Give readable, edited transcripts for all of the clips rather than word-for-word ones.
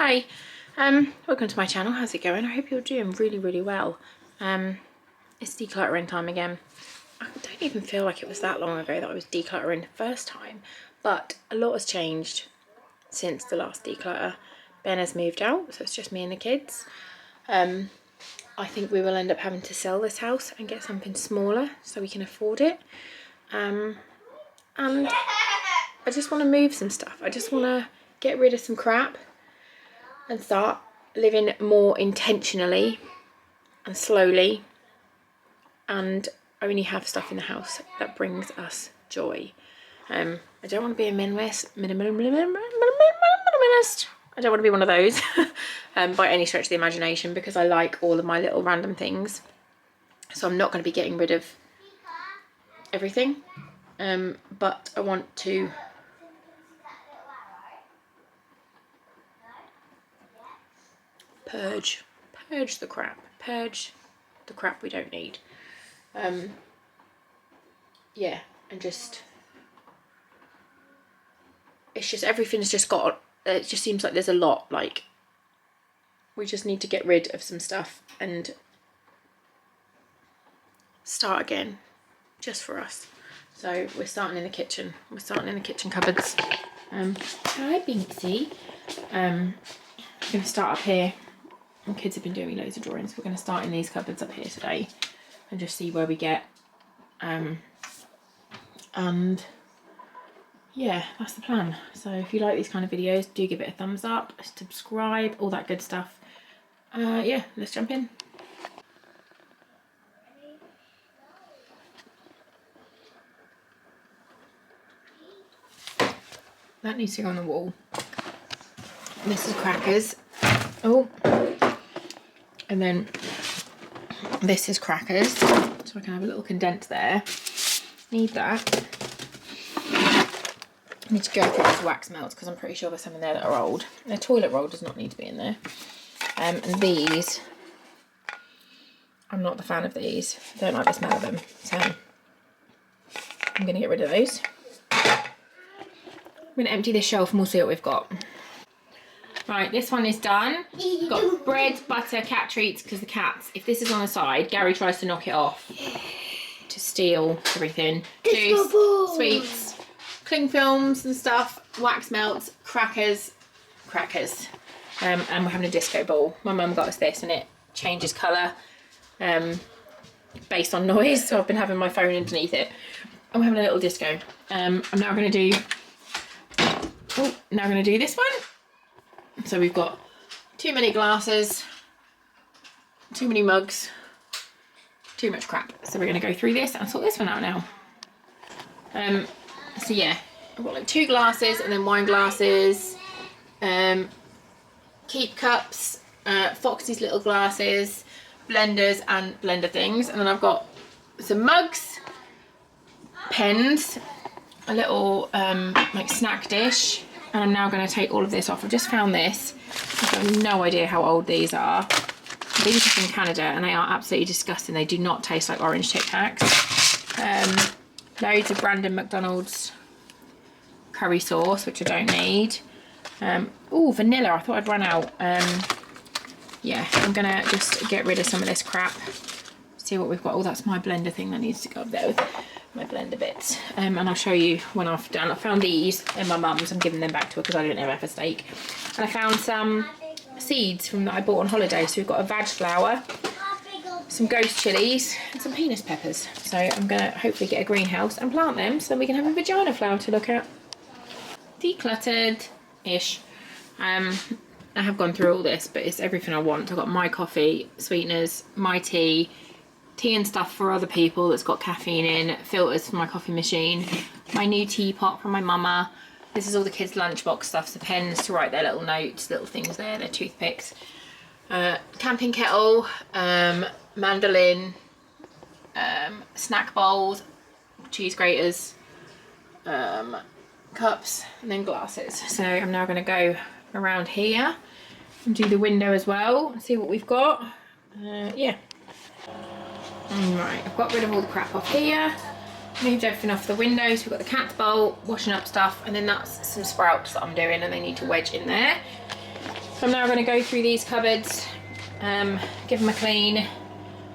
Hi, welcome to my channel. How's it going? I hope you're doing really well. It's decluttering time again. I don't even feel like it was that long ago that I was decluttering the first time, but a lot has changed since the last declutter. Ben has moved out, so it's just me and the kids. I think we will end up having to sell this house and get something smaller so we can afford it. And I just want to move some stuff. I just want to get rid of some crap and start living more intentionally and slowly, and only have stuff in the house that brings us joy. I don't want to be a minimalist. I don't want to be one of those by any stretch of the imagination, because I like all of my little random things. So I'm not going to be getting rid of everything, but I want to purge the crap we don't need. Yeah, and just, it's just, everything's just got, it just seems like there's a lot, like we just need to get rid of some stuff and start again, just for us. So we're starting in the kitchen. We're starting in the kitchen cupboards. Hi Binksy. I'm going to start up here. The kids have been doing loads of drawings. We're going to start in these cupboards up here today and just see where we get. And yeah, that's the plan. So if you like these kind of videos, do give it a thumbs up, subscribe, all that good stuff. Yeah, let's jump in. That needs to go on the wall. This is crackers. Oh. And then this is crackers, so I can have a little condensed there. Need that. I need to go through these wax melts because I'm pretty sure there's some in there that are old. The toilet roll does not need to be in there. And these, I'm not the fan of these. I don't like the smell of them, so I'm going to get rid of those. I'm going to empty this shelf and we'll see what we've got. Right, this one is done. Got bread, butter, cat treats, because the cats, if this is on the side, Gary tries to knock it off to steal everything. Juice, sweets, cling films and stuff, wax melts, crackers. And we're having a disco ball. My mum got us this and it changes colour based on noise, so I've been having my phone underneath it. And we're having a little disco. I'm now going to do, this one. So we've got too many glasses, too many mugs, too much crap. So we're going to go through this and sort this one out now. So yeah, I've got like 2 glasses and then wine glasses, keep cups, Foxy's little glasses, blenders and blender things. And then I've got some mugs, pens, a little like snack dish. And I'm now going to take all of this off. I've just found this. I've got no idea how old these are. These are from Canada and they are absolutely disgusting. They do not taste like orange Tic Tacs. Loads of Brandon McDonald's curry sauce, which I don't need. Oh, vanilla. I thought I'd run out. Yeah, I'm going to just get rid of some of this crap. See what we've got. Oh, that's my blender thing that needs to go up there with my blender bits. And I'll show you when I've done. I found these in my mum's. I'm giving them back to her because I didn't ever have a steak. And I found some seeds from that I bought on holiday. So we've got a veg flower, some ghost chilies and some penis peppers. So I'm going to hopefully get a greenhouse and plant them so we can have a vagina flower to look at. Decluttered-ish. I have gone through all this, but it's everything I want. I've got my coffee, sweeteners, my tea and stuff for other people that's got caffeine in, filters for my coffee machine, my new teapot from my mama. This is all the kids' lunchbox stuff, so pens to write their little notes, little things there, their toothpicks. Camping kettle, mandolin, snack bowls, cheese graters, cups, and then glasses. So I'm now going to go around here and do the window as well and see what we've got. Yeah. Right, I've got rid of all the crap off here, moved everything off the windows. We've got the cat's bowl, washing up stuff, and then that's some sprouts that I'm doing and they need to wedge in there. So I'm now going to go through these cupboards, give them a clean,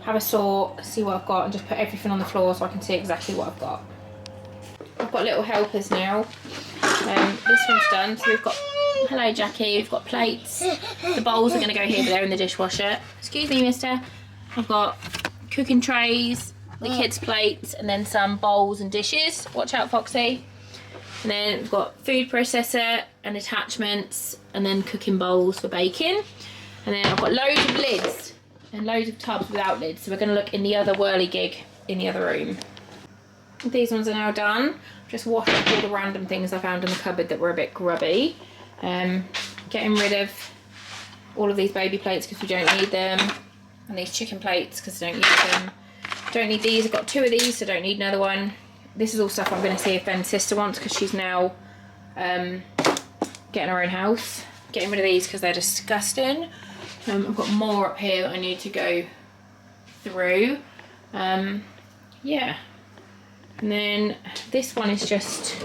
have a sort, see what I've got, and just put everything on the floor so I can see exactly what I've got. I've got little helpers now. This one's done, so we've got, hello Jackie, we've got plates. The bowls are going to go here, but they're in the dishwasher. Excuse me, mister. I've got cooking trays, the kids' plates, and then some bowls and dishes. Watch out, Foxy. And then we've got food processor and attachments, and then cooking bowls for baking. And then I've got loads of lids and loads of tubs without lids. So we're going to look in the other whirligig in the other room. These ones are now done. Just washed up all the random things I found in the cupboard that were a bit grubby. Getting rid of all of these baby plates because we don't need them, and these chicken plates because I don't need them. Don't need these. I've got 2 of these, so don't need another one. This is all stuff I'm going to see if Ben's sister wants because she's now getting her own house. Getting rid of these because they're disgusting. I've got more up here that I need to go through. Yeah. And then this one is just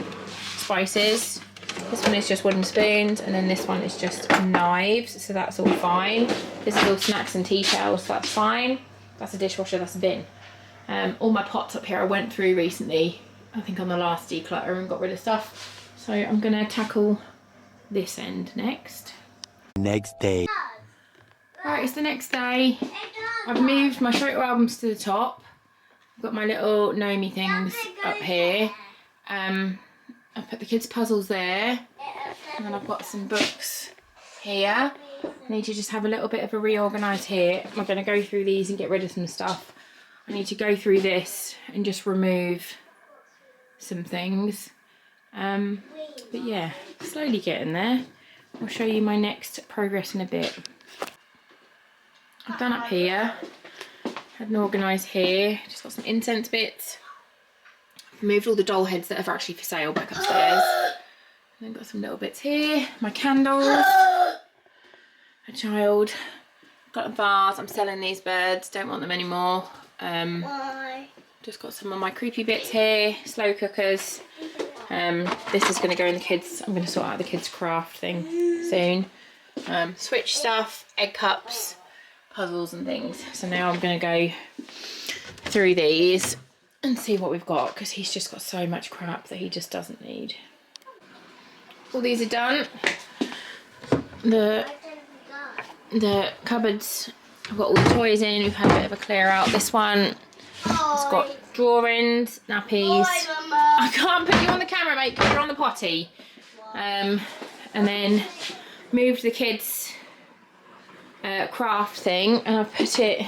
spices. This one is just wooden spoons, and then this one is just knives, so that's all fine. This is all snacks and tea towels, so that's fine. That's a dishwasher, that's a bin. All my pots up here I went through recently, I think on the last declutter, and got rid of stuff. So I'm gonna tackle this end next. Next day. Right, it's the next day. I've moved my photo albums to the top. I've got my little Nomi things up here. I've put the kids' puzzles there, and then I've got some books here. I need to just have a little bit of a reorganise here. I'm going to go through these and get rid of some stuff. I need to go through this and just remove some things. But yeah, slowly getting there. I'll show you my next progress in a bit. I've done up here. Had an organised here. Just got some incense bits. Moved all the doll heads that are actually for sale back upstairs. And then got some little bits here. My candles. A child. Got a vase. I'm selling these birds. Don't want them anymore. Just got some of my creepy bits here. Slow cookers. This is going to go in the kids. I'm going to sort out the kids' craft thing soon. Switch stuff. Egg cups. Puzzles and things. So now I'm going to go through these and see what we've got, because he's just got so much crap that he just doesn't need. All these are done. The cupboards, I've got all the toys in. We've had a bit of a clear out. This one has got drawings, nappies. I can't put you on the camera, mate, because you're on the potty. And then moved the kids' craft thing, and I've put it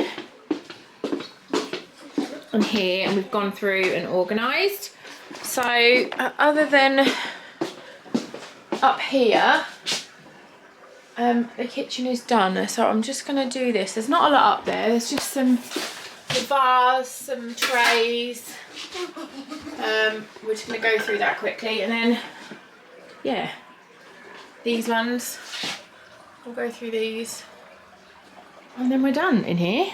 on here, and we've gone through and organised. So other than up here, the kitchen is done, so I'm just going to do this. There's not a lot up there. There's just some vase, some trays. We're just going to go through that quickly, and then yeah, these ones, we'll go through these, and then we're done in here.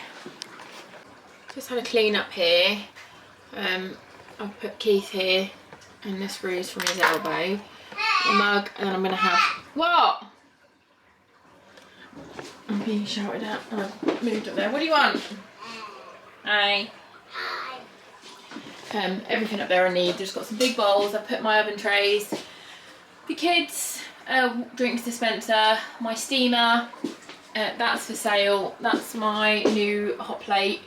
Just had a clean up here. I've put Keith here, and this bruise from his elbow, a mug, and then I'm going to have, what? I'm being shouted at. I've moved up there. What do you want? Hi. Everything up there I need. Just got some big bowls. I've put my oven trays, the kids' drinks dispenser, my steamer. That's for sale. That's my new hot plate,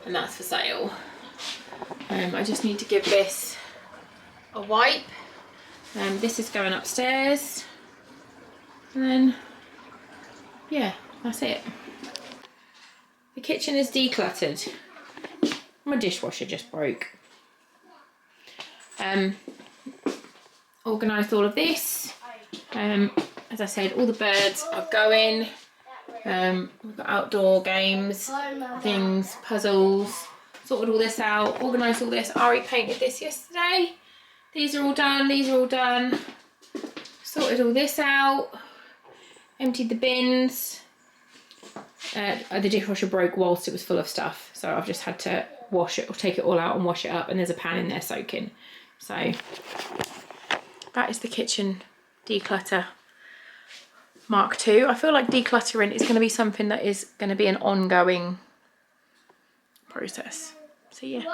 and that's for sale. I just need to give this a wipe. This is going upstairs, and then yeah, that's it. The kitchen is decluttered. My dishwasher just broke. Organised all of this. As I said, all the birds are going. We've got outdoor games, things, puzzles. Sorted all this out, organised all this. Ari painted this yesterday. These are all done, these are all done. Sorted all this out. Emptied the bins. The dishwasher broke whilst it was full of stuff, so I've just had to wash it, or take it all out and wash it up, and there's a pan in there soaking. So that is the kitchen declutter. Mark II. I feel like decluttering is going to be something that is going to be an ongoing process. So yeah.